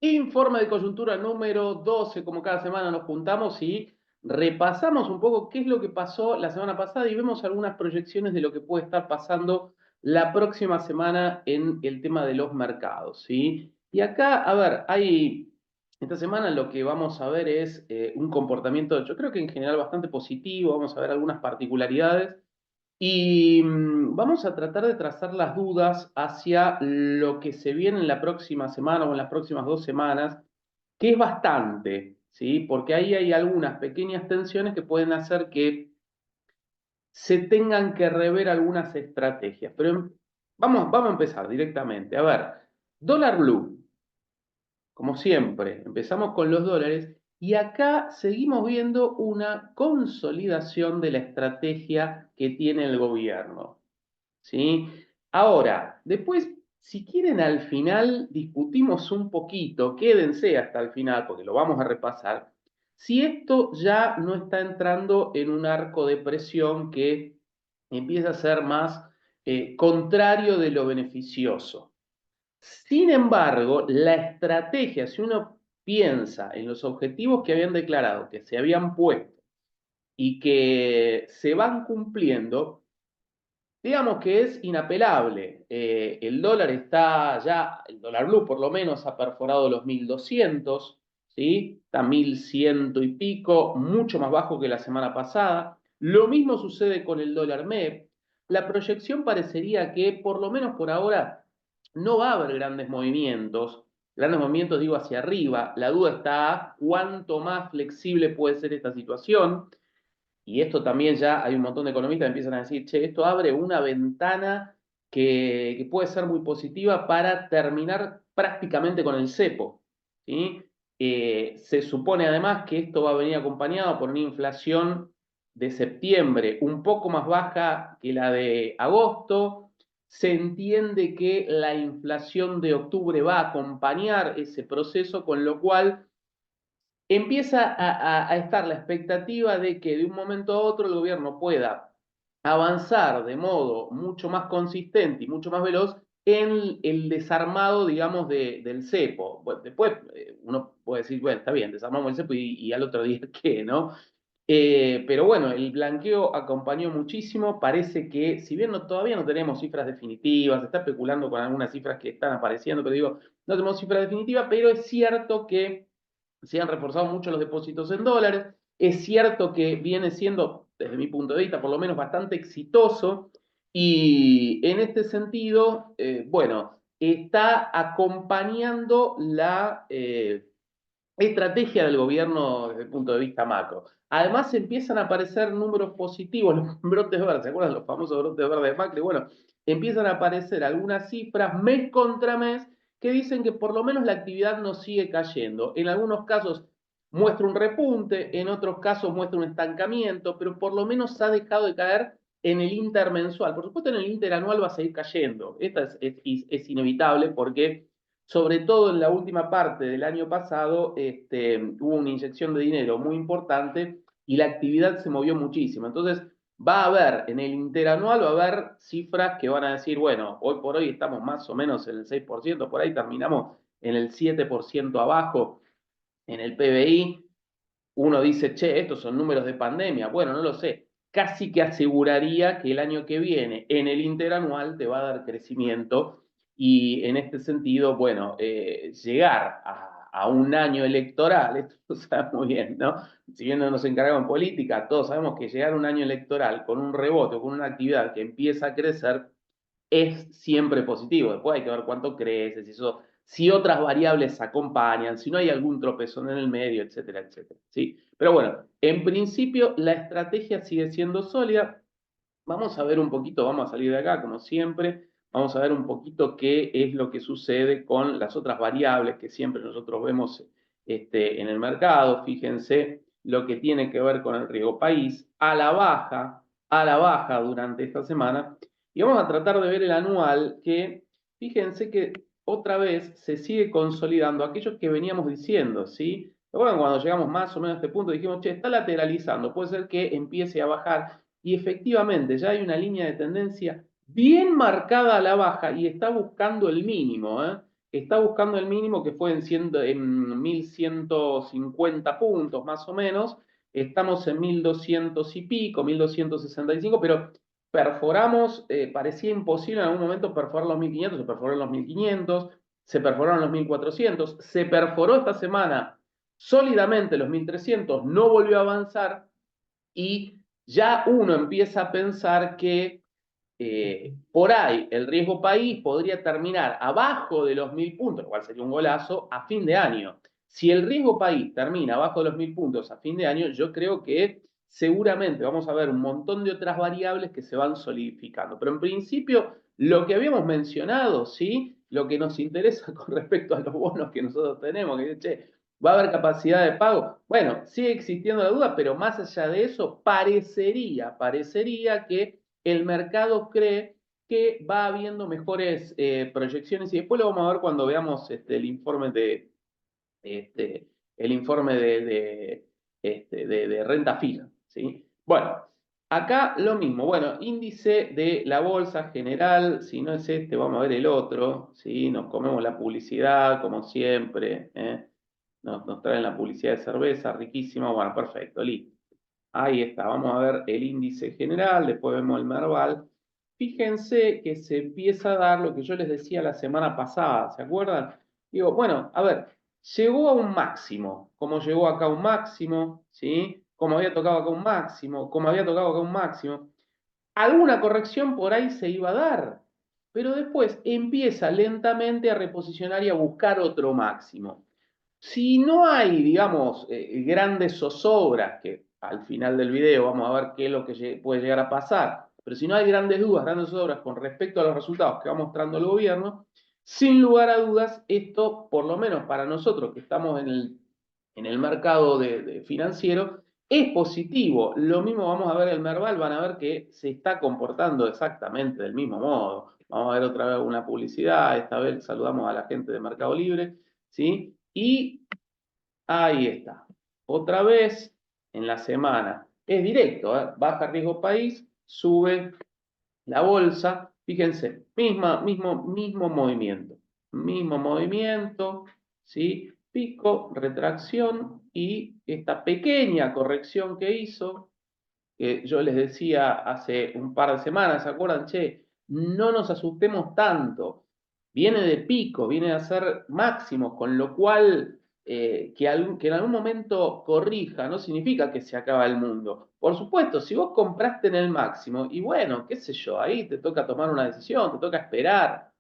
Informe de coyuntura número 12, como cada semana nos juntamos y repasamos un poco qué es lo que pasó la semana pasada y vemos algunas proyecciones de lo que puede estar pasando la próxima semana en el tema de los mercados, ¿sí? Y acá, a ver, esta semana lo que vamos a ver es un comportamiento, yo creo que en general bastante positivo, vamos a ver algunas particularidades y vamos a tratar de trazar las dudas hacia lo que se viene en la próxima semana o en las próximas 2 semanas, que es bastante, ¿sí? Porque ahí hay algunas pequeñas tensiones que pueden hacer que se tengan que rever algunas estrategias. Pero vamos a empezar directamente. A ver, dólar blue, como siempre, empezamos con los dólares y acá seguimos viendo una consolidación de la estrategia que tiene el gobierno. ¿Sí? Ahora, después, si quieren al final, discutimos un poquito, quédense hasta el final, porque lo vamos a repasar, si esto ya no está entrando en un arco de presión que empieza a ser más contrario de lo beneficioso. Sin embargo, la estrategia, si uno piensa en los objetivos que habían declarado, que se habían puesto y que se van cumpliendo, digamos que es inapelable. El dólar está ya, el dólar blue por lo menos ha perforado los 1.200, ¿sí? Está 1.100 y pico, mucho más bajo que la semana pasada. Lo mismo sucede con el dólar MEP. La proyección parecería que, por lo menos por ahora, no va a haber grandes movimientos digo hacia arriba. La duda está cuánto más flexible puede ser esta situación. Y esto también ya hay un montón de economistas que empiezan a decir, che, esto abre una ventana que puede ser muy positiva para terminar prácticamente con el cepo, ¿sí? Se supone además que esto va a venir acompañado por una inflación de septiembre un poco más baja que la de agosto. Se entiende que la inflación de octubre va a acompañar ese proceso, con lo cual empieza a estar la expectativa de que de un momento a otro el gobierno pueda avanzar de modo mucho más consistente y mucho más veloz en el desarmado, digamos, del cepo. Bueno, después uno puede decir, bueno, está bien, desarmamos el cepo y al otro día qué, ¿no? Pero bueno, el blanqueo acompañó muchísimo. Parece que, si bien todavía no tenemos cifras definitivas, se está especulando con algunas cifras que están apareciendo, pero digo, no tenemos cifras definitivas, pero es cierto que se han reforzado mucho los depósitos en dólares. Es cierto que viene siendo, desde mi punto de vista, por lo menos bastante exitoso. Y en este sentido, bueno, está acompañando la estrategia del gobierno desde el punto de vista macro. Además, empiezan a aparecer números positivos, los brotes verdes, ¿se acuerdan los famosos brotes verdes de Macri? Bueno, empiezan a aparecer algunas cifras mes contra mes que dicen que por lo menos la actividad no sigue cayendo. En algunos casos muestra un repunte, en otros casos muestra un estancamiento, pero por lo menos ha dejado de caer en el intermensual. Por supuesto, en el interanual va a seguir cayendo. Esta es inevitable porque sobre todo en la última parte del año pasado, hubo una inyección de dinero muy importante y la actividad se movió muchísimo. Entonces, va a haber en el interanual, va a haber cifras que van a decir, bueno, hoy por hoy estamos más o menos en el 6%, por ahí terminamos en el 7% abajo en el PBI. Uno dice, che, estos son números de pandemia. Bueno, no lo sé. Casi que aseguraría que el año que viene en el interanual te va a dar crecimiento y en este sentido, bueno, llegar a un año electoral, esto lo sabemos muy bien, ¿no? Si bien no nos encargamos en política, todos sabemos que llegar a un año electoral con un rebote o con una actividad que empieza a crecer es siempre positivo. Después hay que ver cuánto crece, si otras variables acompañan, si no hay algún tropezón en el medio, etcétera, etcétera. ¿Sí? Pero bueno, en principio la estrategia sigue siendo sólida. Vamos a ver un poquito, vamos a salir de acá como siempre, vamos a ver un poquito qué es lo que sucede con las otras variables que siempre nosotros vemos en el mercado. Fíjense lo que tiene que ver con el riesgo país a la baja durante esta semana. Y vamos a tratar de ver el anual que, fíjense que otra vez se sigue consolidando aquello que veníamos diciendo, ¿sí? Bueno, cuando llegamos más o menos a este punto dijimos, che, está lateralizando, puede ser que empiece a bajar y efectivamente ya hay una línea de tendencia bien marcada a la baja y está buscando el mínimo, ¿eh? está buscando el mínimo que fue en 1150 puntos más o menos. Estamos en 1200 y pico, 1265, pero perforamos, parecía imposible en algún momento perforar los 1500, se perforó en los 1500, se perforaron los 1400, se perforó esta semana sólidamente los 1300, no volvió a avanzar y ya uno empieza a pensar que por ahí el riesgo país podría terminar abajo de los 1000 puntos, lo cual sería un golazo, a fin de año. Si el riesgo país termina abajo de los 1000 puntos a fin de año, yo creo que seguramente vamos a ver un montón de otras variables que se van solidificando. Pero en principio, lo que habíamos mencionado, ¿sí? Lo que nos interesa con respecto a los bonos que nosotros tenemos, que che, ¿va a haber capacidad de pago? Bueno, sigue existiendo la duda, pero más allá de eso, parecería que el mercado cree que va habiendo mejores proyecciones y después lo vamos a ver cuando veamos el informe de renta fija, ¿sí? Bueno, acá lo mismo. Bueno, índice de la bolsa general, si no es este, vamos a ver el otro, ¿sí? Nos comemos la publicidad, como siempre, ¿eh? Nos traen la publicidad de cerveza, riquísima. Bueno, perfecto, listo. Ahí está, vamos a ver el índice general, después vemos el Merval. Fíjense que se empieza a dar lo que yo les decía la semana pasada, ¿se acuerdan? Digo, bueno, a ver, llegó a un máximo, como llegó acá a un máximo, ¿sí? Como había tocado acá un máximo, como había tocado acá un máximo. Alguna corrección por ahí se iba a dar, pero después empieza lentamente a reposicionar y a buscar otro máximo. Si no hay, digamos, grandes zozobras, que al final del video vamos a ver qué es lo que puede llegar a pasar, pero si no hay grandes dudas, grandes zozobras con respecto a los resultados que va mostrando el gobierno, sin lugar a dudas, esto, por lo menos para nosotros que estamos en el mercado financiero, es positivo. Lo mismo vamos a ver el Merval, van a ver que se está comportando exactamente del mismo modo. Vamos a ver otra vez una publicidad, esta vez saludamos a la gente de Mercado Libre, ¿sí? Y ahí está. Otra vez en la semana. Es directo, ¿eh? Baja riesgo país, sube la bolsa. Fíjense, mismo movimiento. Mismo movimiento, ¿sí? Pico, retracción y esta pequeña corrección que hizo, que yo les decía hace un par de semanas, ¿se acuerdan? Che, no nos asustemos tanto. Viene de pico, viene de hacer máximos, con lo cual que en algún momento corrija no significa que se acaba el mundo. Por supuesto, si vos compraste en el máximo, y bueno, qué sé yo, ahí te toca tomar una decisión, te toca esperar.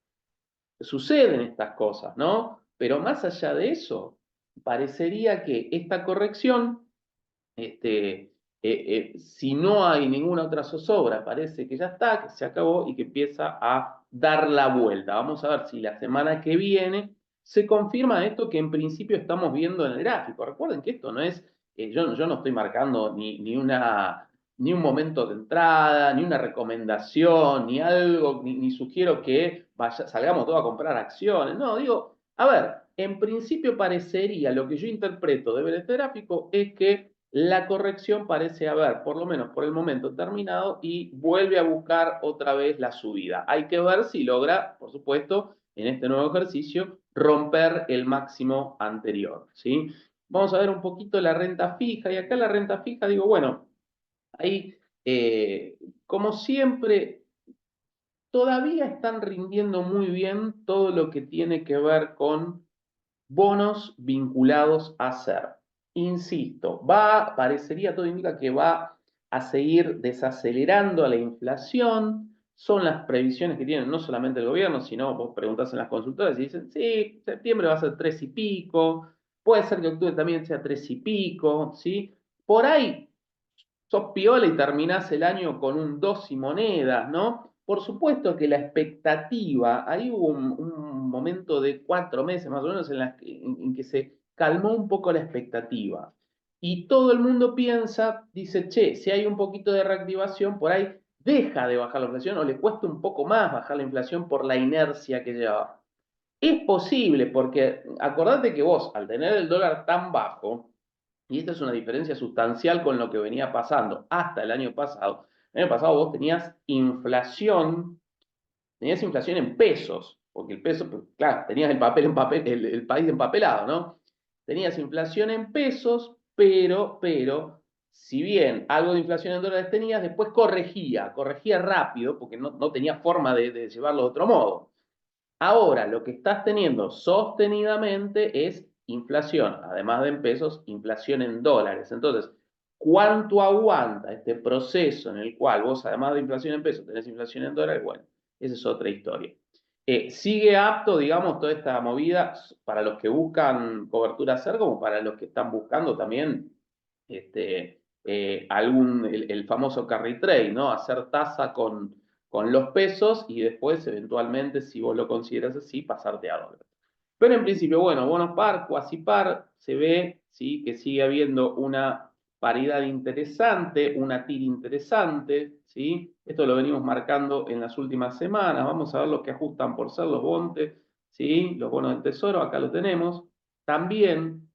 Suceden estas cosas, ¿no? Pero más allá de eso, parecería que esta corrección si no hay ninguna otra zozobra, parece que ya está, que se acabó y que empieza a dar la vuelta. Vamos a ver si la semana que viene se confirma esto que en principio estamos viendo en el gráfico. Recuerden que esto no es, yo no estoy marcando ni un momento de entrada, ni una recomendación, ni algo, ni sugiero que salgamos todos a comprar acciones. No, digo, a ver, en principio parecería, lo que yo interpreto de ver este gráfico es que la corrección parece haber, por lo menos por el momento, terminado y vuelve a buscar otra vez la subida. Hay que ver si logra, por supuesto, en este nuevo ejercicio, romper el máximo anterior, ¿sí? Vamos a ver un poquito la renta fija, y acá la renta fija, digo, bueno, ahí, como siempre, todavía están rindiendo muy bien todo lo que tiene que ver con bonos vinculados a SER. Insisto, parecería, todo indica que va a seguir desacelerando a la inflación. Son las previsiones que tienen no solamente el gobierno, sino vos preguntás en las consultoras y dicen, sí, septiembre va a ser 3 y pico, puede ser que octubre también sea 3 y pico, ¿sí? Por ahí sos piola y terminás el año con un 2 y monedas, ¿no? Por supuesto que la expectativa, ahí hubo un momento de 4 meses más o menos en que se calmó un poco la expectativa. Y todo el mundo piensa, dice, che, si hay un poquito de reactivación, por ahí deja de bajar la inflación o le cuesta un poco más bajar la inflación por la inercia que lleva. Es posible, porque acordate que vos, al tener el dólar tan bajo, y esta es una diferencia sustancial con lo que venía pasando hasta el año pasado. El año pasado vos tenías inflación en pesos, porque el peso, pues, claro, tenías el país empapelado, ¿no? Tenías inflación en pesos, pero, si bien algo de inflación en dólares tenías, después corregía rápido, porque no tenía forma de llevarlo de otro modo. Ahora, lo que estás teniendo sostenidamente es inflación, además de en pesos, inflación en dólares. Entonces, ¿cuánto aguanta este proceso en el cual vos, además de inflación en pesos, tenés inflación en dólares? Bueno, esa es otra historia. Sigue apto, digamos, toda esta movida para los que buscan cobertura hacer, como para los que están buscando también el famoso carry trade, ¿no? Hacer tasa con los pesos y después, eventualmente, si vos lo consideras así, pasarte a dólares. Pero en principio, bueno, bonos par, cuasi par, se ve, ¿sí? Que sigue habiendo una paridad interesante, una TIR interesante, ¿sí? Esto lo venimos marcando en las últimas semanas. Vamos a ver lo que ajustan por ser los bontes, ¿sí? Los bonos del tesoro, acá lo tenemos. También,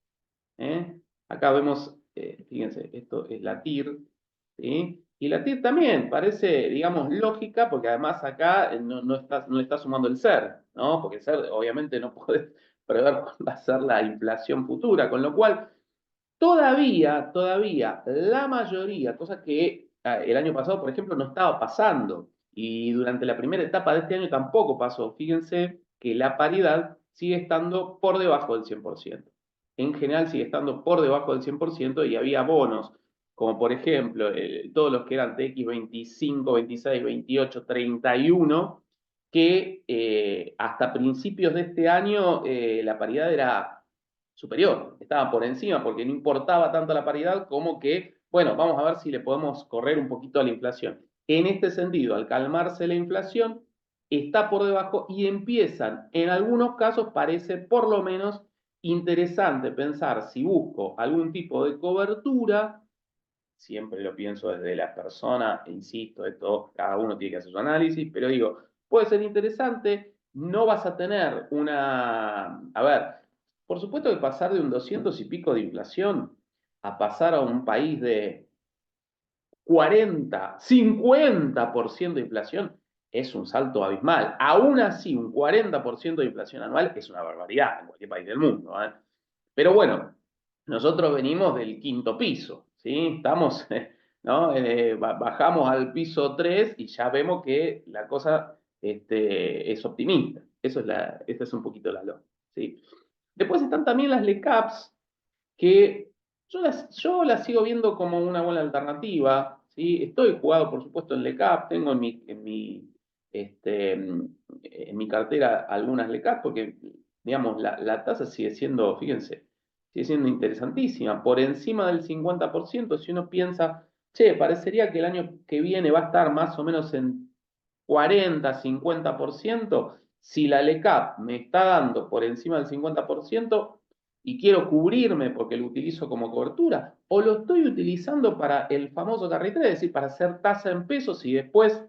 acá vemos, fíjense, esto es la TIR, ¿sí? Y la TIR también parece, digamos, lógica, porque además acá no le está sumando el SER, ¿no? Porque el SER obviamente no puede prever cuál va a ser la inflación futura, con lo cual todavía, la mayoría, cosa que el año pasado, por ejemplo, no estaba pasando, y durante la primera etapa de este año tampoco pasó. Fíjense que la paridad sigue estando por debajo del 100%. En general sigue estando por debajo del 100% y había bonos, como por ejemplo, todos los que eran TX 25, 26, 28, 31, que hasta principios de este año la paridad era superior, estaba por encima porque no importaba tanto la paridad como que, bueno, vamos a ver si le podemos correr un poquito a la inflación. En este sentido, al calmarse la inflación, está por debajo y empiezan, en algunos casos parece por lo menos interesante pensar si busco algún tipo de cobertura, siempre lo pienso desde la persona, e insisto, esto cada uno tiene que hacer su análisis, pero digo, puede ser interesante, no vas a tener a ver, por supuesto que pasar de un 200 y pico de inflación a pasar a un país de 40, 50% de inflación es un salto abismal. Aún así, un 40% de inflación anual es una barbaridad en cualquier país del mundo, ¿eh? Pero bueno, nosotros venimos del quinto piso, ¿sí? Estamos, ¿no? Bajamos al piso 3 y ya vemos que la cosa es optimista. Esta es un poquito la lógica, ¿sí? Después están también las LECAPs, que yo las sigo viendo como una buena alternativa, ¿sí? Estoy jugado, por supuesto, en LECAP, tengo en mi cartera algunas LECAP, porque, digamos, la tasa sigue siendo, fíjense, sigue siendo interesantísima, por encima del 50%. Si uno piensa, che, parecería que el año que viene va a estar más o menos en 40, 50%, si la LECAP me está dando por encima del 50%, y quiero cubrirme porque lo utilizo como cobertura, o lo estoy utilizando para el famoso carry trade, es decir, para hacer tasa en pesos y después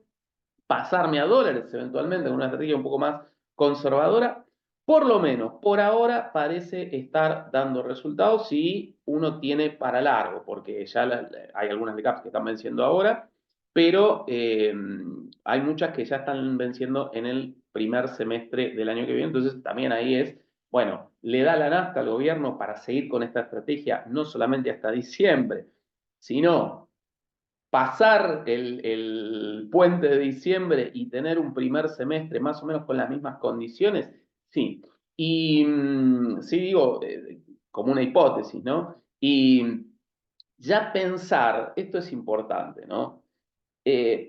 pasarme a dólares eventualmente con una estrategia un poco más conservadora, por lo menos por ahora parece estar dando resultados si uno tiene para largo, porque ya hay algunas LECAPs que están venciendo ahora, pero hay muchas que ya están venciendo en el primer semestre del año que viene, entonces también ahí es, bueno, le da la nafta al gobierno para seguir con esta estrategia no solamente hasta diciembre, sino pasar el puente de diciembre y tener un primer semestre más o menos con las mismas condiciones, sí. Y sí digo, como una hipótesis, ¿no? Y ya pensar, esto es importante, ¿no?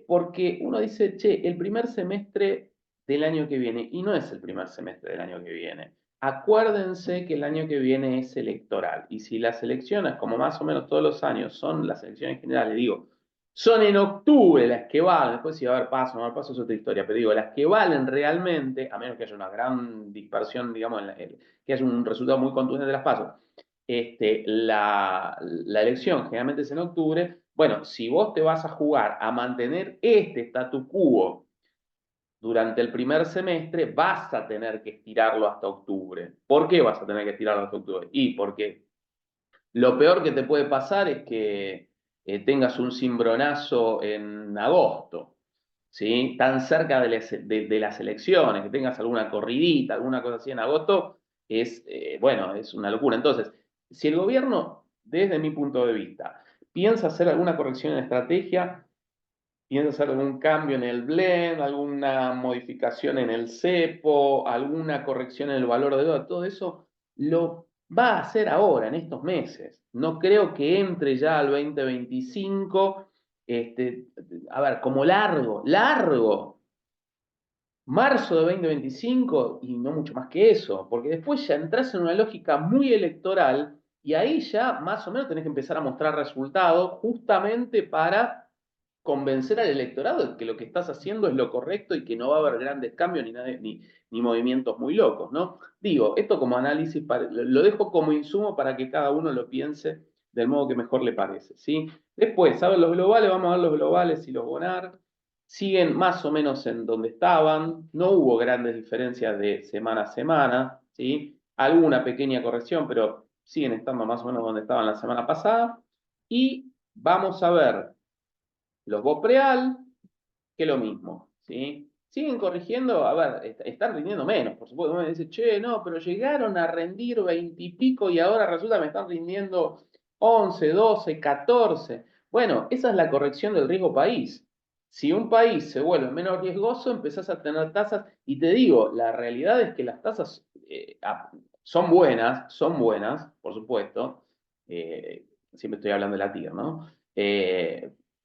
Porque uno dice, che, el primer semestre del año que viene, y no es el primer semestre del año que viene. Acuérdense que el año que viene es electoral, y si las elecciones, como más o menos todos los años, son las elecciones generales, digo, son en octubre las que valen, después si va a haber paso, no va a haber paso es otra historia, pero digo, las que valen realmente, a menos que haya una gran dispersión, digamos, que haya un resultado muy contundente de las pasos, la elección generalmente es en octubre. Bueno, si vos te vas a jugar a mantener este statu quo durante el primer semestre, vas a tener que estirarlo hasta octubre. ¿Por qué vas a tener que estirarlo hasta octubre? Y porque lo peor que te puede pasar es que tengas un cimbronazo en agosto. ¿sí? Tan cerca de las elecciones, que tengas alguna corridita, alguna cosa así en agosto, bueno, es una locura. Entonces, si el gobierno, desde mi punto de vista, piensa hacer alguna corrección en estrategia, piensa hacer algún cambio en el blend, alguna modificación en el cepo, alguna corrección en el valor de dólar, todo eso lo va a hacer ahora, en estos meses. No creo que entre ya al 2025, a ver, como largo, marzo de 2025 y no mucho más que eso, porque después ya entras en una lógica muy electoral y ahí ya más o menos tenés que empezar a mostrar resultados justamente para convencer al electorado de que lo que estás haciendo es lo correcto y que no va a haber grandes cambios ni movimientos muy locos, ¿no? Digo, esto como análisis, lo dejo como insumo para que cada uno lo piense del modo que mejor le parece, ¿sí? Después, a ver los globales, vamos a ver los globales y los bonar. Siguen más o menos en donde estaban, no hubo grandes diferencias de semana a semana, ¿sí? Alguna pequeña corrección, pero siguen estando más o menos donde estaban la semana pasada. Y vamos a ver los Bopreal, que lo mismo, ¿sí? Siguen corrigiendo, a ver, están rindiendo menos, por supuesto. Uno me dice, che, no, pero llegaron a rendir 20 y pico y ahora resulta que me están rindiendo 11, 12, 14. Bueno, esa es la corrección del riesgo país. Si un país se vuelve menos riesgoso, empezás a tener tasas, y te digo, la realidad es que las tasas son buenas, por supuesto. Siempre estoy hablando de la TIR, ¿no?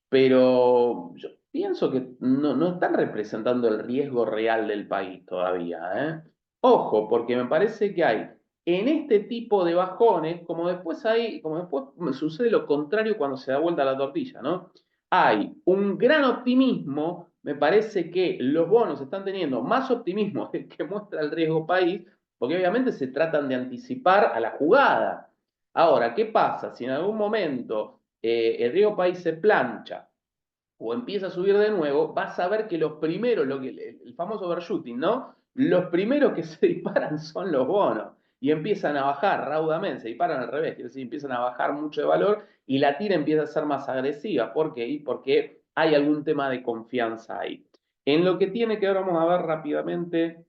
Pero yo pienso que no están representando el riesgo real del país todavía, ¿eh? Ojo, porque me parece que hay en este tipo de bajones, como después sucede lo contrario cuando se da vuelta la tortilla, ¿no? Hay un gran optimismo, me parece que los bonos están teniendo más optimismo del que muestra el riesgo país, porque obviamente se tratan de anticipar a la jugada. Ahora, ¿qué pasa? Si en algún momento el riesgo país se plancha o empieza a subir de nuevo, vas a ver que los primeros, el famoso overshooting, ¿no? Los primeros que se disparan son los bonos y empiezan a bajar raudamente, se disparan al revés, quiere decir, empiezan a bajar mucho de valor y la tira empieza a ser más agresiva. ¿Por qué? Y porque hay algún tema de confianza ahí. En lo que tiene que ver, vamos a ver rápidamente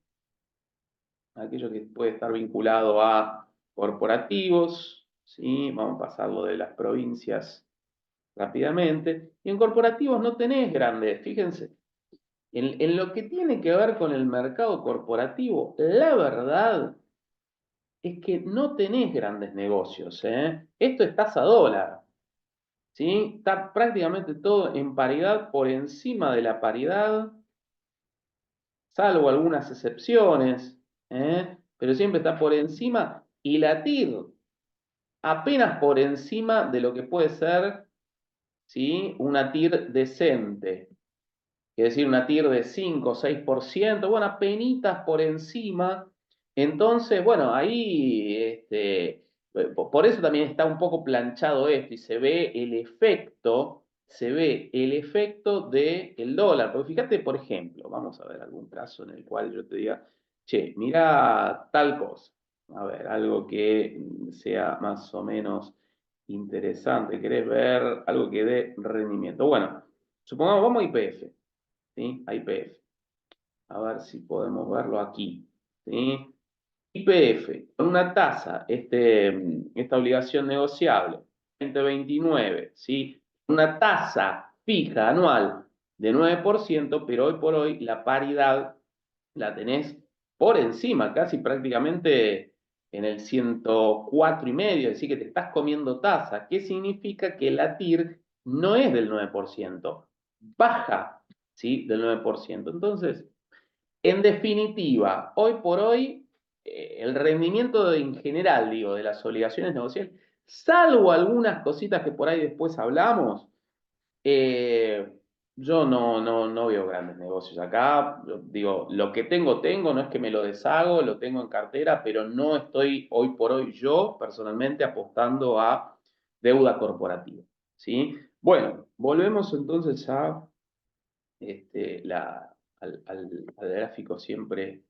aquello que puede estar vinculado a corporativos, ¿sí? Vamos a pasarlo de las provincias rápidamente. Y en corporativos no tenés grandes, fíjense, en lo que tiene que ver con el mercado corporativo, la verdad es que no tenés grandes negocios, ¿eh? Esto es tasa dólar, ¿sí? Está prácticamente todo en paridad, por encima de la paridad, salvo algunas excepciones, ¿eh? Pero siempre está por encima, y la TIR apenas por encima de lo que puede ser, ¿sí? Una TIR decente. Es decir, una TIR de 5 o 6%, bueno, apenitas por encima. Entonces, bueno, ahí, por eso también está un poco planchado esto y se ve el efecto del dólar. Porque fíjate, por ejemplo, vamos a ver algún caso en el cual yo te diga, che, mira tal cosa. A ver, algo que sea más o menos interesante. ¿Querés ver algo que dé rendimiento? Bueno, supongamos, vamos a YPF. ¿Sí? A YPF. A ver si podemos verlo aquí. ¿Sí? YPF, con una tasa, esta obligación negociable, 2029, ¿sí? Una tasa fija anual de 9%, pero hoy por hoy la paridad la tenés por encima, casi prácticamente en el 104,5, es decir, que te estás comiendo tasa. ¿Qué significa? Que la TIR no es del 9%, baja, ¿sí? Del 9%. Entonces, en definitiva, hoy por hoy, el rendimiento en general, digo, de las obligaciones negociables, salvo algunas cositas que por ahí después hablamos, eh, yo no veo grandes negocios acá. Yo digo, lo que tengo, no es que me lo deshago, lo tengo en cartera, pero no estoy hoy por hoy yo personalmente apostando a deuda corporativa, ¿sí? Bueno, volvemos entonces a al gráfico siempre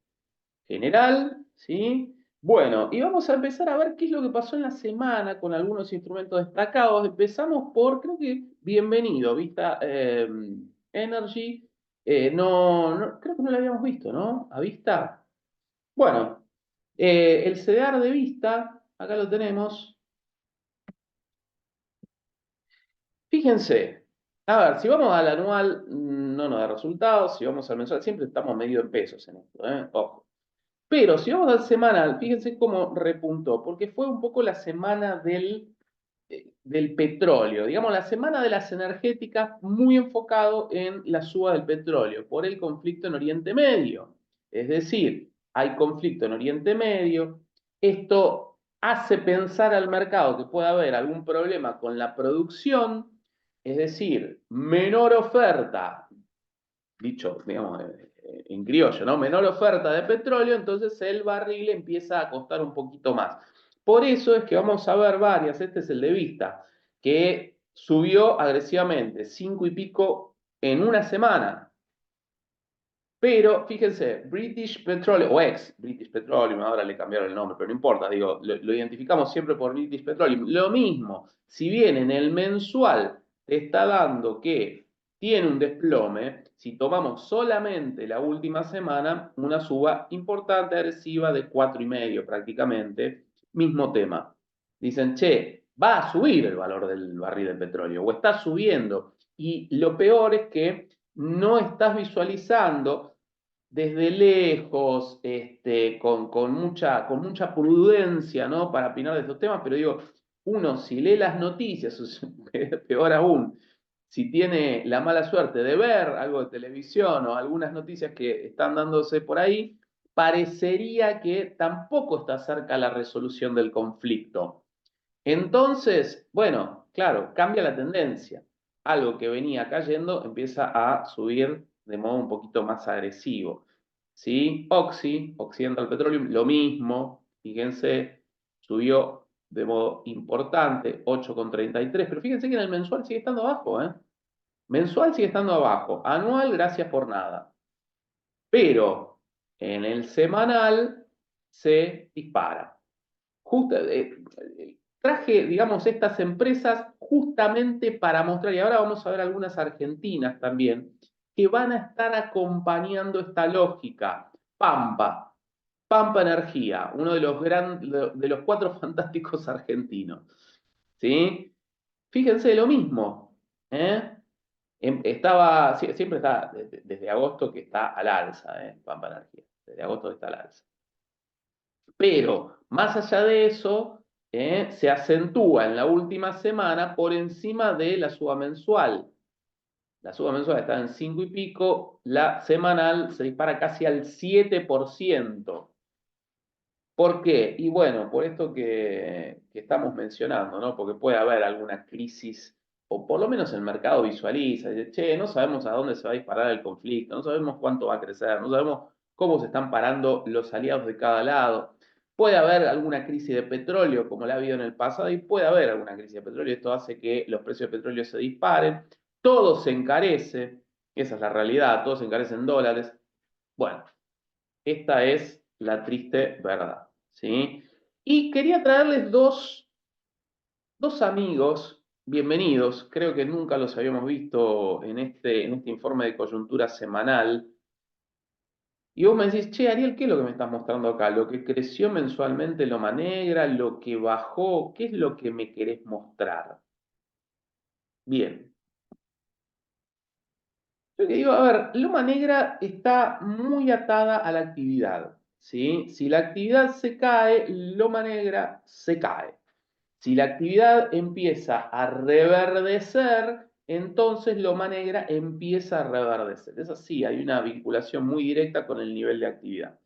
general, ¿sí? Bueno, y vamos a empezar a ver qué es lo que pasó en la semana con algunos instrumentos destacados. Empezamos por, creo que, bienvenido, Vista Energy. Creo que no lo habíamos visto, ¿no? A vista. Bueno, el CDR de vista, acá lo tenemos. Fíjense, a ver, si vamos al anual, no nos da resultados, si vamos al mensual, siempre estamos medio en pesos en esto, ¿eh? Ojo. Pero si vamos al semanal, fíjense cómo repuntó, porque fue un poco la semana del petróleo, digamos, la semana de las energéticas, muy enfocado en la suba del petróleo por el conflicto en Oriente Medio. Es decir, hay conflicto en Oriente Medio, esto hace pensar al mercado que puede haber algún problema con la producción, es decir, menor oferta, dicho, digamos, en criollo, ¿no? Menor oferta de petróleo, entonces el barril empieza a costar un poquito más. Por eso es que vamos a ver varias, este es el de vista, que subió agresivamente, 5 y pico en una semana. Pero fíjense, British Petroleum, o ex British Petroleum, ahora le cambiaron el nombre, pero no importa, digo, lo identificamos siempre por British Petroleum. Lo mismo, si bien en el mensual te está dando que tiene un desplome, si tomamos solamente la última semana, una suba importante, agresiva de 4,5 prácticamente, mismo tema. Dicen, che, va a subir el valor del barril de petróleo, o está subiendo. Y lo peor es que no estás visualizando desde lejos, con mucha prudencia, ¿no? Para opinar de estos temas, pero digo, uno si lee las noticias, o peor aún, si tiene la mala suerte de ver algo de televisión o algunas noticias que están dándose por ahí, parecería que tampoco está cerca la resolución del conflicto. Entonces, bueno, claro, cambia la tendencia. Algo que venía cayendo empieza a subir de modo un poquito más agresivo. ¿Sí? Occidental Petroleum, lo mismo, fíjense, subió de modo importante, 8,33, pero fíjense que en el mensual sigue estando abajo, ¿eh? Mensual sigue estando abajo, anual, gracias por nada. Pero en el semanal se dispara. Traje, digamos, estas empresas justamente para mostrar, y ahora vamos a ver algunas argentinas también, que van a estar acompañando esta lógica. Pampa, Pampa Energía, uno de los cuatro fantásticos argentinos. ¿Sí? Fíjense lo mismo. ¿Eh? Siempre está, desde agosto que está al alza, Pampa Energía. Desde agosto que está al alza. Pero más allá de eso, se acentúa en la última semana por encima de la suba mensual. La suba mensual está en 5 y pico, la semanal se dispara casi al 7%. ¿Por qué? Y bueno, por esto que estamos mencionando, ¿no? Porque puede haber alguna crisis, o por lo menos el mercado visualiza, y dice, che, no sabemos a dónde se va a disparar el conflicto, no sabemos cuánto va a crecer, no sabemos cómo se están parando los aliados de cada lado. Puede haber alguna crisis de petróleo, como la ha habido en el pasado, y puede haber alguna crisis de petróleo. Esto hace que los precios de petróleo se disparen, todo se encarece, esa es la realidad, todo se encarece en dólares. Bueno, esta es la triste verdad, ¿sí? Y quería traerles dos amigos, bienvenidos, creo que nunca los habíamos visto en este informe de coyuntura semanal. Y vos me decís, che, Ariel, ¿qué es lo que me estás mostrando acá? ¿Lo que creció mensualmente Loma Negra? ¿Lo que bajó? ¿Qué es lo que me querés mostrar? Bien. Yo que digo, a ver, Loma Negra está muy atada a la actividad, ¿sí? Si la actividad se cae, Loma Negra se cae. Si la actividad empieza a reverdecer, entonces Loma Negra empieza a reverdecer. Es así, hay una vinculación muy directa con el nivel de actividad.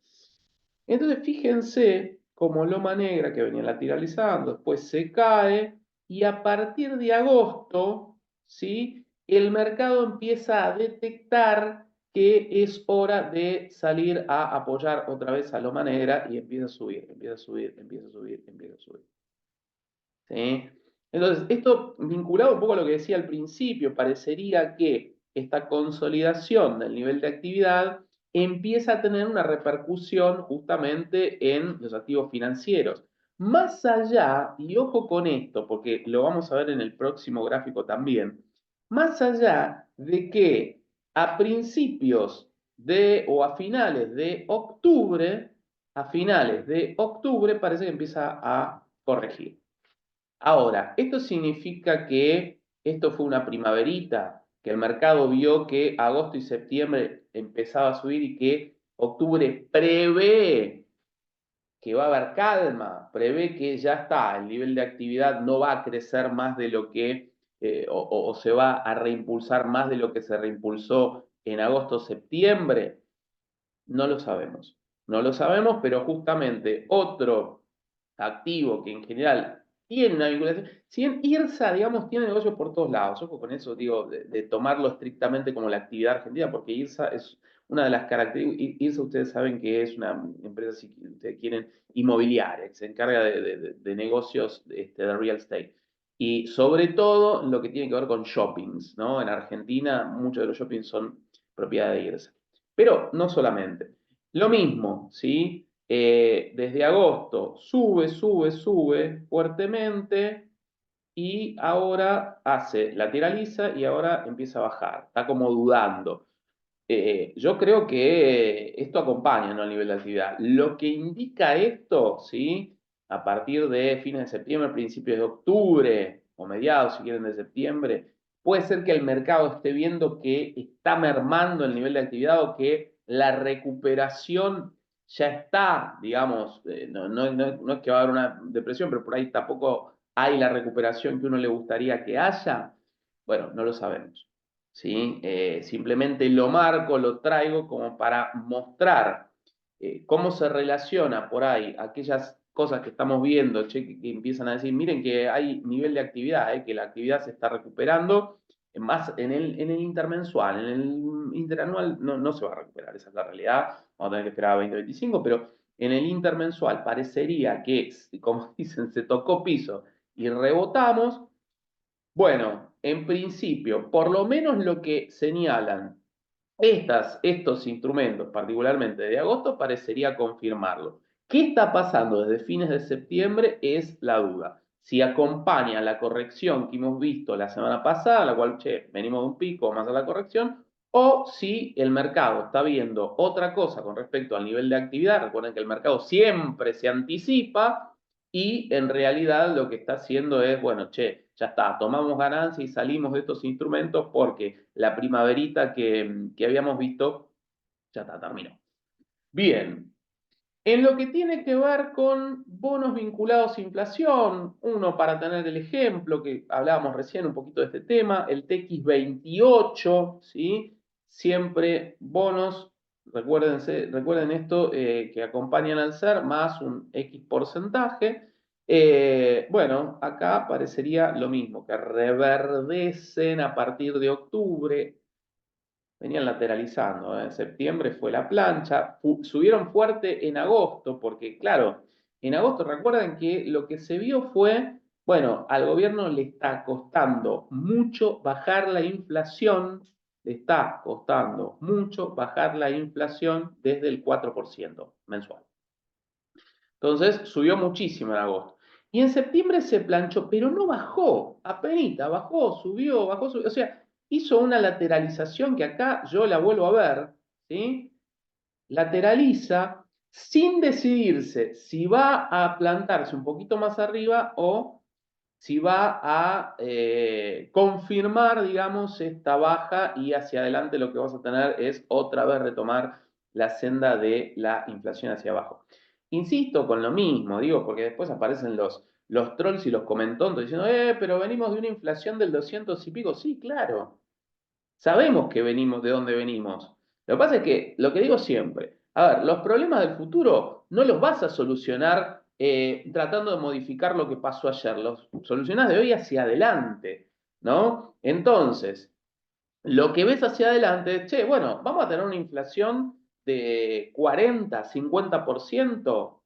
Entonces, fíjense cómo Loma Negra, que venía lateralizando, después se cae, y a partir de agosto, ¿sí? El mercado empieza a detectar que es hora de salir a apoyar otra vez a Loma Negra y empieza a subir, empieza a subir, empieza a subir, empieza a subir. ¿Sí? Entonces, esto vinculado un poco a lo que decía al principio, parecería que esta consolidación del nivel de actividad empieza a tener una repercusión justamente en los activos financieros. Más allá, y ojo con esto, porque lo vamos a ver en el próximo gráfico también, más allá de que a principios o a finales de octubre, parece que empieza a corregir. Ahora, ¿esto significa que esto fue una primaverita? Que el mercado vio que agosto y septiembre empezaba a subir y que octubre prevé que va a haber calma, prevé que ya está, el nivel de actividad no va a crecer más de lo que, o se va a reimpulsar más de lo que se reimpulsó en agosto-septiembre. No lo sabemos. No lo sabemos, pero justamente otro activo que en general tiene una vinculación, si bien IRSA, digamos, tiene negocios por todos lados, ojo con eso, digo, de tomarlo estrictamente como la actividad argentina, porque IRSA es una de las características, IRSA ustedes saben que es una empresa, si ustedes quieren, inmobiliaria, que se encarga de negocios de real estate. Y sobre todo lo que tiene que ver con shoppings, ¿no? En Argentina muchos de los shoppings son propiedad de IRSA. Pero no solamente. Lo mismo, ¿sí? Desde agosto sube fuertemente y ahora lateraliza y ahora empieza a bajar. Está como dudando. Yo creo que esto acompaña, ¿no?, al nivel de actividad. Lo que indica esto, ¿sí? A partir de fines de septiembre, principios de octubre, o mediados, si quieren, de septiembre, puede ser que el mercado esté viendo que está mermando el nivel de actividad o que la recuperación ya está, digamos, no es que va a haber una depresión, pero por ahí tampoco hay la recuperación que uno le gustaría que haya. Bueno, no lo sabemos. ¿Sí? Simplemente lo marco, lo traigo como para mostrar cómo se relaciona por ahí aquellas cosas que estamos viendo, che, que empiezan a decir, miren que hay nivel de actividad, que la actividad se está recuperando, más en el intermensual, en el interanual no se va a recuperar, esa es la realidad, vamos a tener que esperar a 2025, pero en el intermensual parecería que, como dicen, se tocó piso y rebotamos. Bueno, en principio, por lo menos lo que señalan estos instrumentos, particularmente de agosto, parecería confirmarlo. ¿Qué está pasando desde fines de septiembre? Es la duda. Si acompaña la corrección que hemos visto la semana pasada, la cual, venimos de un pico más a la corrección, o si el mercado está viendo otra cosa con respecto al nivel de actividad. Recuerden que el mercado siempre se anticipa y en realidad lo que está haciendo es, bueno, ya está, tomamos ganancia y salimos de estos instrumentos porque la primaverita que habíamos visto ya está, terminó. Bien, en lo que tiene que ver con bonos vinculados a inflación, uno para tener el ejemplo, que hablábamos recién un poquito de este tema, el TX28, ¿sí? Siempre bonos, recuerden esto, que acompañan al SER más un X porcentaje. Bueno, acá parecería lo mismo, que reverdecen a partir de octubre, venían lateralizando. En septiembre fue la plancha, subieron fuerte en agosto, porque claro, en agosto recuerden que lo que se vio fue, bueno, al gobierno le está costando mucho bajar la inflación, le está costando mucho bajar la inflación desde el 4% mensual. Entonces subió muchísimo en agosto. Y en septiembre se planchó, pero no bajó, apenita, subió, o sea, hizo una lateralización que acá yo la vuelvo a ver, ¿sí? Lateraliza sin decidirse si va a plantarse un poquito más arriba o si va a confirmar, digamos, esta baja y hacia adelante lo que vamos a tener es otra vez retomar la senda de la inflación hacia abajo. Insisto con lo mismo, digo, porque después aparecen los trolls y los comentontos diciendo, pero venimos de una inflación del 200 y pico. Sí, claro, sabemos que venimos de dónde venimos. Lo que pasa es que, lo que digo siempre, a ver, los problemas del futuro no los vas a solucionar tratando de modificar lo que pasó ayer, los solucionás de hoy hacia adelante, ¿no? Entonces, lo que ves hacia adelante, bueno, vamos a tener una inflación de 40, 50%.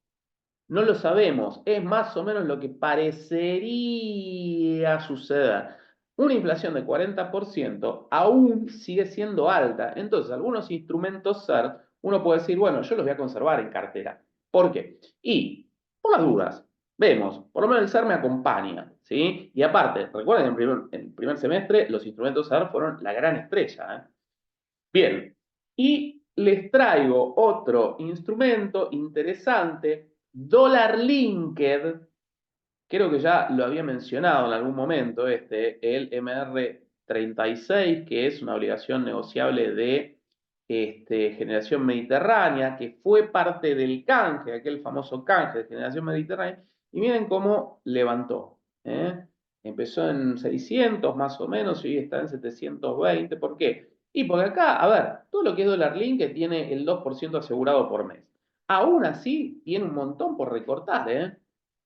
No lo sabemos, es más o menos lo que parecería suceder. Una inflación de 40% aún sigue siendo alta. Entonces, algunos instrumentos SER, uno puede decir, bueno, yo los voy a conservar en cartera. ¿Por qué? Y, por las dudas, vemos, por lo menos el SER me acompaña, ¿sí? Y aparte, recuerden, en el primer semestre los instrumentos SER fueron la gran estrella, ¿eh? Bien, y les traigo otro instrumento interesante, Dollar Linked. Creo que ya lo había mencionado en algún momento, el MR36, que es una obligación negociable de Generación Mediterránea, que fue parte del canje, aquel famoso canje de Generación Mediterránea, y miren cómo levantó. ¿eh? Empezó en 600 más o menos y hoy está en 720. ¿Por qué? Y porque acá, a ver, todo lo que es dólar link que tiene el 2% asegurado por mes. Aún así, tiene un montón por recortar, ¿eh?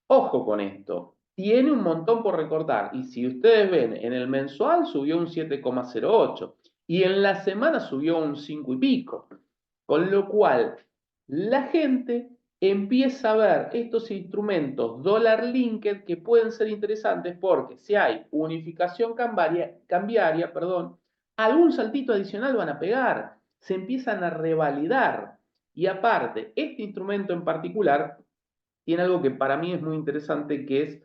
Ojo con esto, tiene un montón por recortar y si ustedes ven, en el mensual subió un 7,08 y en la semana subió un 5 y pico, con lo cual la gente empieza a ver estos instrumentos dólar linked que pueden ser interesantes porque si hay unificación cambiaria, perdón, algún saltito adicional van a pegar, se empiezan a revalidar y aparte, este instrumento en particular tiene algo que para mí es muy interesante, que es,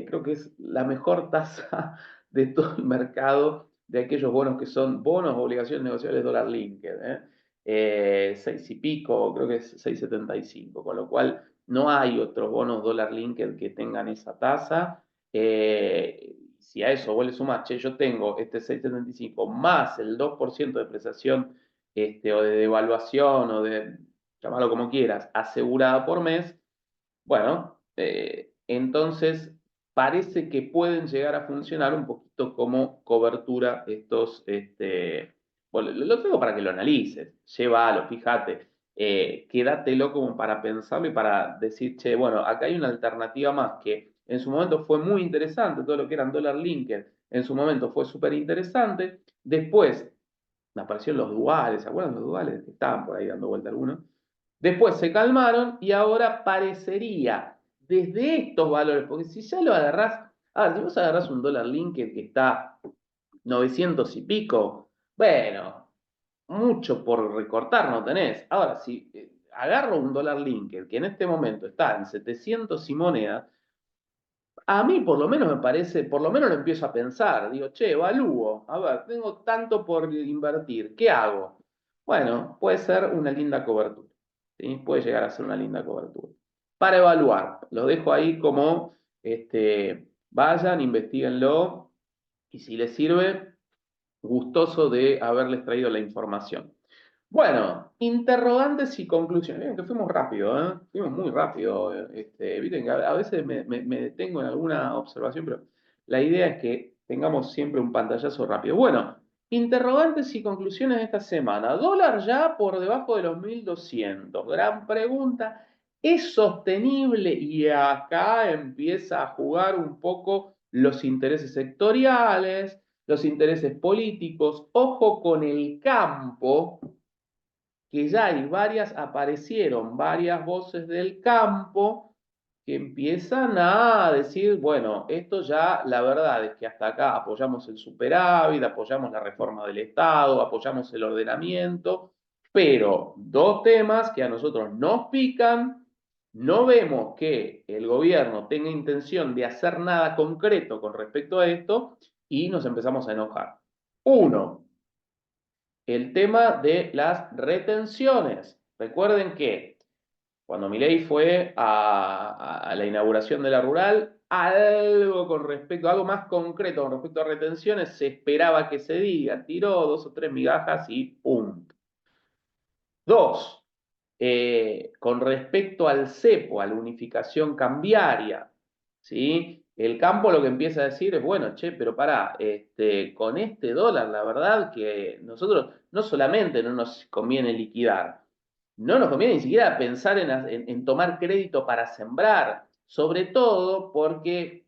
creo que es la mejor tasa de todo el mercado de aquellos bonos que son bonos, obligaciones negociables dólar linked, 6 y pico, creo que es 6,75, con lo cual no hay otros bonos dólar linked que tengan esa tasa. Si a eso vos le sumás, che, yo tengo este 6,75 más el 2% de depreciación o de devaluación o de, llamarlo como quieras, asegurada por mes, bueno, entonces parece que pueden llegar a funcionar un poquito como cobertura estos, bueno, lo tengo para que lo analices, llévalo, fíjate, quédatelo como para pensarlo y para decir, che, bueno, acá hay una alternativa más que en su momento fue muy interesante, todo lo que eran dólar linked, en su momento fue súper interesante, después me aparecieron los duales, ¿se acuerdan los duales? Que estaban por ahí dando vuelta algunos. Después se calmaron y ahora parecería desde estos valores, porque si ya lo agarrás, a ver, si vos agarrás un dólar linked que está 900 y pico, bueno, mucho por recortar no tenés. Ahora, si agarro un dólar linked que en este momento está en 700 y moneda, a mí por lo menos me parece, por lo menos lo empiezo a pensar, digo, che, evalúo, a ver, tengo tanto por invertir, ¿qué hago? Bueno, puede ser una linda cobertura, ¿sí? Puede llegar a ser una linda cobertura. Para evaluar, lo dejo ahí como, vayan, investiguenlo, y si les sirve, gustoso de haberles traído la información. Bueno, interrogantes y conclusiones. Miren que fuimos rápido, ¿eh? Fuimos muy rápido. Viste que a veces me detengo en alguna observación, pero la idea es que tengamos siempre un pantallazo rápido. Bueno, interrogantes y conclusiones de esta semana. Dólar ya por debajo de los 1.200. Gran pregunta. ¿Es sostenible? Y acá empieza a jugar un poco los intereses sectoriales, los intereses políticos. Ojo con el campo, que ya hay aparecieron varias voces del campo que empiezan a decir, bueno, esto ya, la verdad es que hasta acá apoyamos el superávit, apoyamos la reforma del Estado, apoyamos el ordenamiento, pero dos temas que a nosotros nos pican, no vemos que el gobierno tenga intención de hacer nada concreto con respecto a esto y nos empezamos a enojar. Uno, el tema de las retenciones. Recuerden que cuando Milei fue a la inauguración de la rural, algo más concreto con respecto a retenciones, se esperaba que se diga, tiró dos o tres migajas y ¡pum! Dos, con respecto al cepo, a la unificación cambiaria, ¿sí? El campo lo que empieza a decir es, bueno, che, pero pará, con este dólar, la verdad que nosotros no solamente no nos conviene liquidar, no nos conviene ni siquiera pensar en tomar crédito para sembrar, sobre todo porque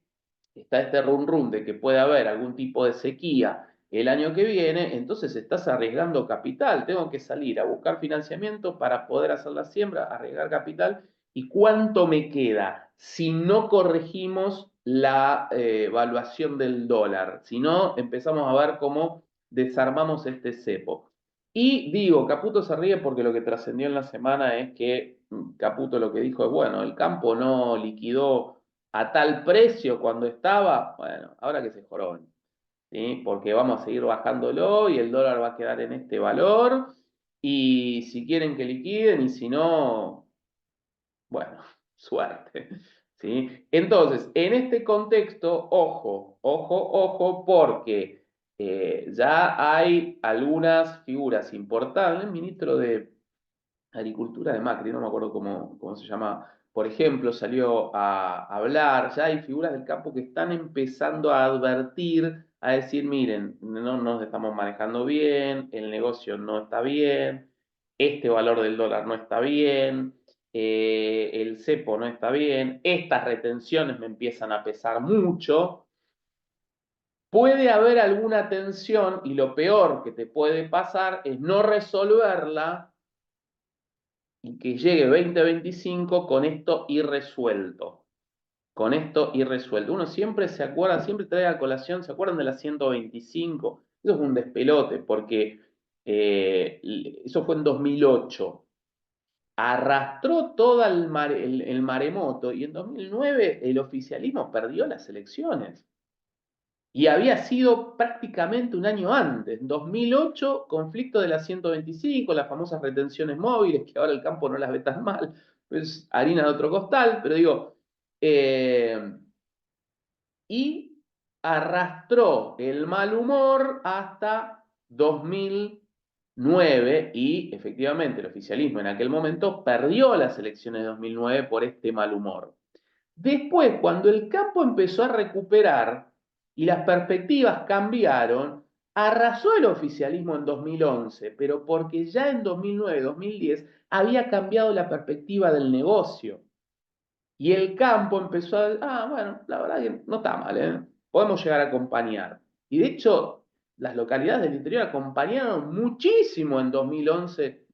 está este run run de que puede haber algún tipo de sequía el año que viene, entonces estás arriesgando capital. Tengo que salir a buscar financiamiento para poder hacer la siembra, arriesgar capital. ¿Y cuánto me queda si no corregimos la evaluación del dólar? Si no, empezamos a ver cómo desarmamos este cepo. Y digo, Caputo se ríe porque lo que trascendió en la semana es que Caputo lo que dijo es, bueno, el campo no liquidó a tal precio cuando estaba, bueno, ahora que se joroben. ¿sí? Porque vamos a seguir bajándolo y el dólar va a quedar en este valor. Y si quieren que liquiden y si no, bueno, suerte. ¿Sí? Entonces, en este contexto, ojo, ojo, ojo, porque ya hay algunas figuras importantes. El ministro de Agricultura de Macri, no me acuerdo cómo se llama, por ejemplo, salió a hablar, ya hay figuras del campo que están empezando a advertir, a decir, miren, no nos estamos manejando bien, el negocio no está bien, este valor del dólar no está bien, el cepo no está bien, estas retenciones me empiezan a pesar mucho. Puede haber alguna tensión y lo peor que te puede pasar es no resolverla y que llegue 2025 con esto irresuelto. Con esto irresuelto. Uno siempre se acuerda, siempre trae a colación, ¿se acuerdan de la 125? Eso es un despelote, porque eso fue en 2008. Arrastró todo el maremoto y en 2009 el oficialismo perdió las elecciones. Y había sido prácticamente un año antes, en 2008, conflicto de la 125, las famosas retenciones móviles, que ahora el campo no las ve tan mal, pues harina de otro costal, pero digo, y arrastró el mal humor hasta 2009 y efectivamente el oficialismo en aquel momento perdió las elecciones de 2009 por este mal humor. Después, cuando el campo empezó a recuperar y las perspectivas cambiaron, arrasó el oficialismo en 2011, pero porque ya en 2009-2010 había cambiado la perspectiva del negocio. Y el campo empezó bueno, la verdad que no está mal, ¿eh? Podemos llegar a acompañar. Y de hecho, las localidades del interior acompañaron muchísimo en 2011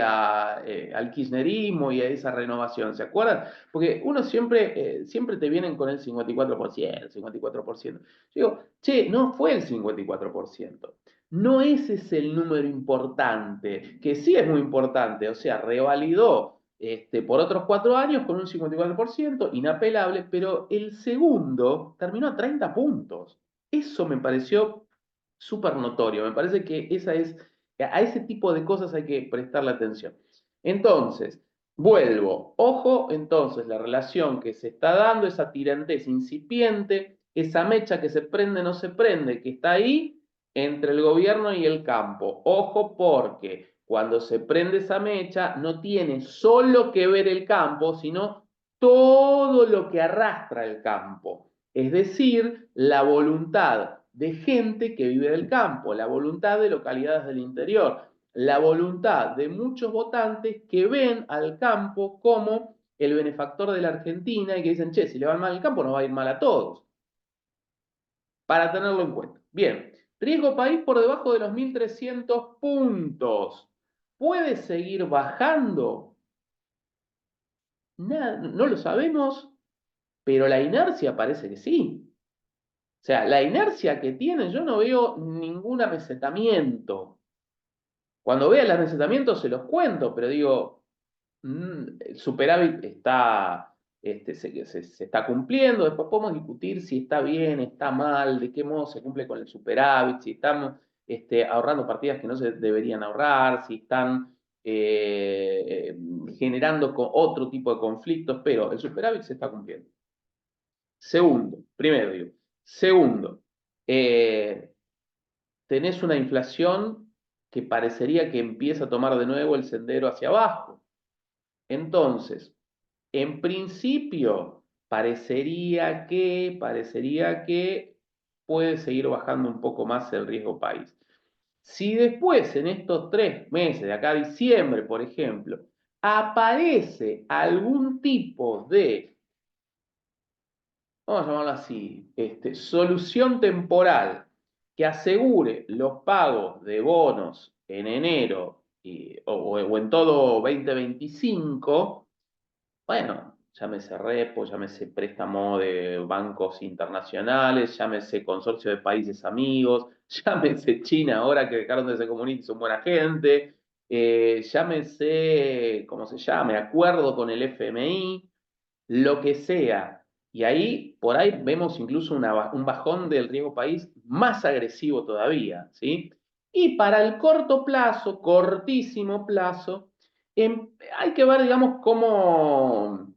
al kirchnerismo y a esa renovación, ¿se acuerdan? Porque uno siempre te vienen con el 54%, el 54%. Yo digo, che, no fue el 54%. No ese es el número importante, que sí es muy importante, o sea, revalidó por otros 4 años con un 54%, inapelable, pero el segundo terminó a 30 puntos. Eso me pareció súper notorio, me parece que a ese tipo de cosas hay que prestarle atención. Entonces, vuelvo, ojo entonces la relación que se está dando, esa tirantez incipiente, esa mecha que se prende, no se prende, que está ahí entre el gobierno y el campo. Ojo porque cuando se prende esa mecha no tiene solo que ver el campo, sino todo lo que arrastra el campo. Es decir, la voluntad de gente que vive del campo, la voluntad de localidades del interior, la voluntad de muchos votantes que ven al campo como el benefactor de la Argentina y que dicen, che, si le va mal al campo, nos va a ir mal a todos. Para tenerlo en cuenta. Bien, riesgo país por debajo de los 1.300 puntos. ¿Puede seguir bajando? No lo sabemos, pero la inercia parece que sí. O sea, la inercia que tiene, yo no veo ningún amesetamiento. Cuando vea el amesetamiento se los cuento, pero digo, el superávit se está cumpliendo, después podemos discutir si está bien, está mal, de qué modo se cumple con el superávit, si estamos ahorrando partidas que no se deberían ahorrar, si están generando otro tipo de conflictos, pero el superávit se está cumpliendo. Segundo, primero digo. Segundo, eh, tenés una inflación que parecería que empieza a tomar de nuevo el sendero hacia abajo. Entonces, en principio, parecería que puede seguir bajando un poco más el riesgo país. Si después, en estos 3 meses, de acá a diciembre, por ejemplo, aparece algún tipo de, vamos a llamarlo así, solución temporal que asegure los pagos de bonos en enero o en todo 2025, bueno, llámese repo, llámese préstamo de bancos internacionales, llámese consorcio de países amigos, llámese China ahora que dejaron de ser comunistas y son buena gente, llámese, ¿cómo se llame? Acuerdo con el FMI, lo que sea. Y ahí, por ahí vemos incluso un bajón del riesgo país más agresivo todavía, ¿sí? Y para el corto plazo, cortísimo plazo, hay que ver, digamos, cómo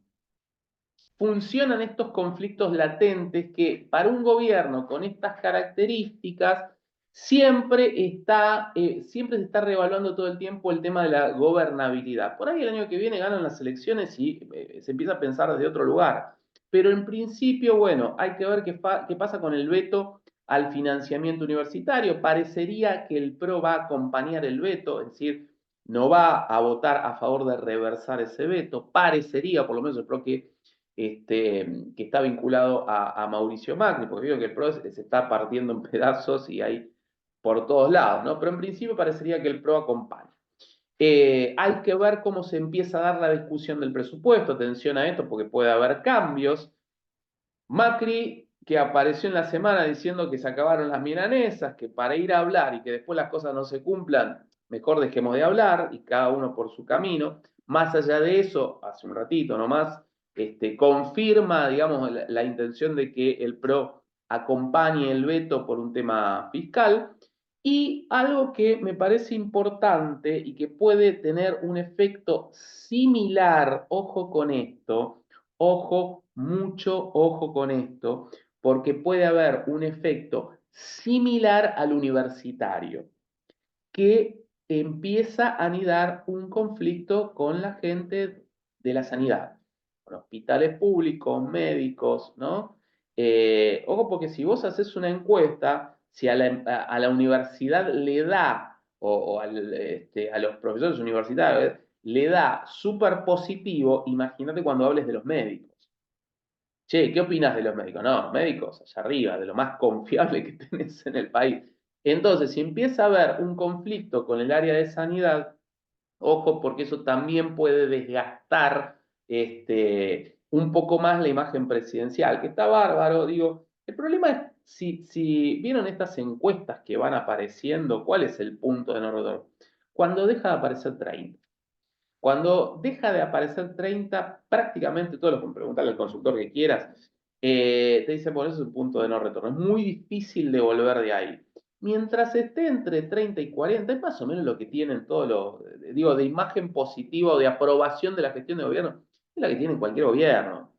funcionan estos conflictos latentes que para un gobierno con estas características siempre se está reevaluando todo el tiempo el tema de la gobernabilidad. Por ahí el año que viene ganan las elecciones y se empieza a pensar desde otro lugar. Pero en principio, bueno, hay que ver qué pasa con el veto al financiamiento universitario. Parecería que el PRO va a acompañar el veto, es decir, no va a votar a favor de reversar ese veto. Parecería, por lo menos el PRO que está vinculado a Mauricio Macri, porque veo que el PRO se está partiendo en pedazos y hay por todos lados, ¿no? Pero en principio parecería que el PRO acompaña. Hay que ver cómo se empieza a dar la discusión del presupuesto, atención a esto, porque puede haber cambios. Macri, que apareció en la semana diciendo que se acabaron las milanesas, que para ir a hablar y que después las cosas no se cumplan, mejor dejemos de hablar y cada uno por su camino. Más allá de eso, hace un ratito nomás, confirma, digamos, la intención de que el PRO acompañe el veto por un tema fiscal. Y algo que me parece importante y que puede tener un efecto similar, ojo con esto, ojo, mucho ojo con esto, porque puede haber un efecto similar al universitario, que empieza a anidar un conflicto con la gente de la sanidad, con hospitales públicos, médicos, ¿no? Ojo, porque si vos haces una encuesta, si a la universidad le da, a los profesores universitarios, le da súper positivo, imagínate cuando hables de los médicos. Che, ¿qué opinas de los médicos? No, médicos, allá arriba, de lo más confiable que tenés en el país. Entonces, si empieza a haber un conflicto con el área de sanidad, ojo, porque eso también puede desgastar un poco más la imagen presidencial, que está bárbaro, digo. El problema es, si vieron estas encuestas que van apareciendo, ¿cuál es el punto de no retorno? Cuando deja de aparecer 30. Cuando deja de aparecer 30, prácticamente todos los que preguntarle al consultor que quieras, te dicen, por eso es un punto de no retorno. Es muy difícil de volver de ahí. Mientras esté entre 30 y 40, es más o menos lo que tienen todos los, digo, de imagen positiva o de aprobación de la gestión de gobierno, es la que tiene cualquier gobierno.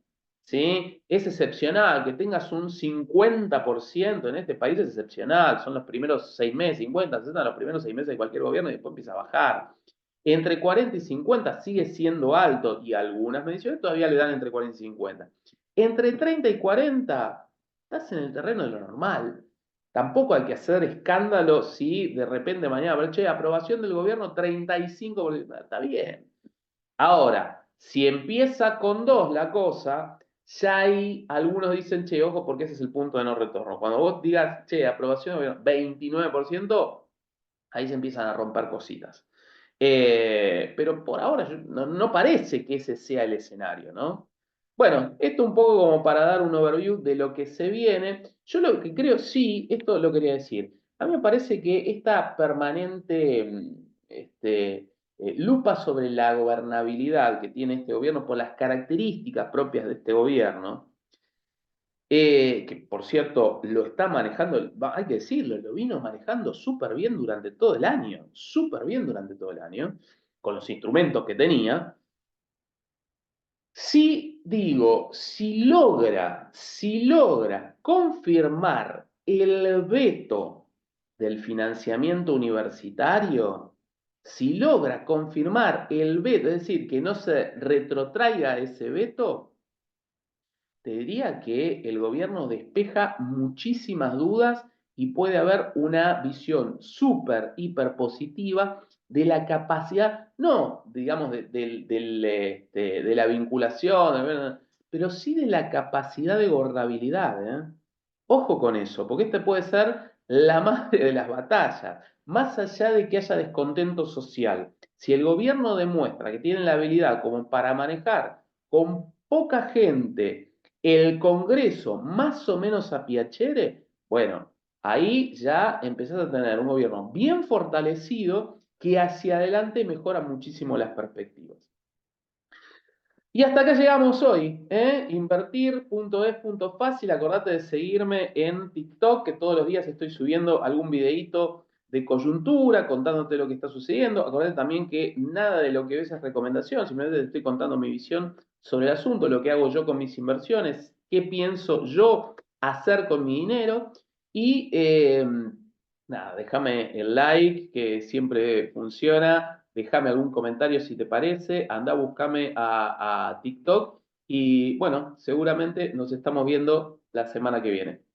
¿Sí? Es excepcional, que tengas un 50% en este país es excepcional, son los primeros 6 meses, 50, 60, los primeros 6 meses de cualquier gobierno y después empieza a bajar. Entre 40 y 50 sigue siendo alto y algunas mediciones todavía le dan entre 40 y 50. Entre 30 y 40 estás en el terreno de lo normal. Tampoco hay que hacer escándalo si de repente mañana, pero che, aprobación del gobierno 35%, está bien. Ahora, si empieza con 2 la cosa, ya hay algunos dicen, che, ojo, porque ese es el punto de no retorno. Cuando vos digas, che, aprobación del gobierno 29%, ahí se empiezan a romper cositas. Pero por ahora no parece que ese sea el escenario, ¿no? Bueno, esto un poco como para dar un overview de lo que se viene. Yo lo que creo, sí, esto lo quería decir. A mí me parece que esta permanente lupa sobre la gobernabilidad que tiene este gobierno por las características propias de este gobierno, que por cierto lo está manejando, hay que decirlo, lo vino manejando súper bien durante todo el año, súper bien durante todo el año, con los instrumentos que tenía. Si digo, si logra confirmar el veto del financiamiento universitario, si logra confirmar el veto, es decir, que no se retrotraiga ese veto, te diría que el gobierno despeja muchísimas dudas y puede haber una visión súper, hiper positiva de la capacidad, no, digamos, de la vinculación, pero sí de la capacidad de gobernabilidad, ¿eh? Ojo con eso, porque esta puede ser la madre de las batallas, más allá de que haya descontento social. Si el gobierno demuestra que tiene la habilidad como para manejar con poca gente el Congreso más o menos a piacere, bueno, ahí ya empezás a tener un gobierno bien fortalecido que hacia adelante mejora muchísimo las perspectivas. Y hasta acá llegamos hoy, ¿eh? Invertir.es.fácil. Acordate de seguirme en TikTok, que todos los días estoy subiendo algún videíto de coyuntura, contándote lo que está sucediendo. Acordate también que nada de lo que ves es recomendación, simplemente te estoy contando mi visión sobre el asunto, lo que hago yo con mis inversiones, qué pienso yo hacer con mi dinero. Y nada, déjame el like, que siempre funciona. Déjame algún comentario si te parece. Anda, búscame a TikTok. Y bueno, seguramente nos estamos viendo la semana que viene.